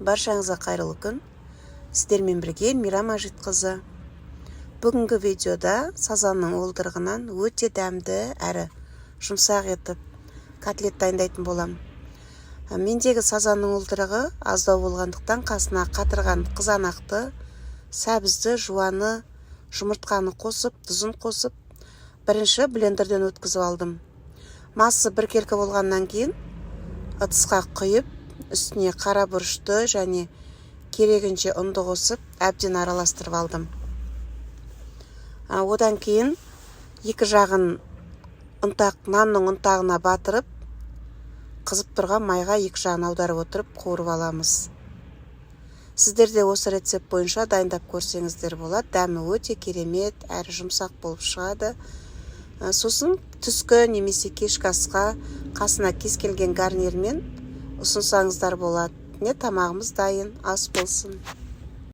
Баршаңызға қайырлы күн. Сіздермен бірге Мейрам Ажитқызы. Бүгінгі видеода сазанның уылдырығынан өте дәмді әрі жұмсақ етіп котлет дайындайтын болам. Мендегі сазанның уылдырығы аздау болғандықтан қасына қатырған қызанақты, сәбізді, жуаны, жұмыртқаны қосып, тұзын қосып, бірінші блендерден өткізіп алдым. Масы бір келкі болғаннан кейін ыдысқа құйып, үстіне қара бұрышты және керегінше ұнды қосып, әбден араластырып алдым. Одан кейін екі жағын нанның ұнтағына батырып, қызып тұрған майға екі жағын аударып отырып қуырып аламыз. Сіздер де осы рецепт бойынша дайындап көрсеңіздер болады. Дәмі өте керемет, әрі жұмсақ болып шығады. Сосын түскі немесе кешкі асқа қасына кез келген гарнирмен ұсынсаңыздар болады. Тамағымыз дайын, ас болсын.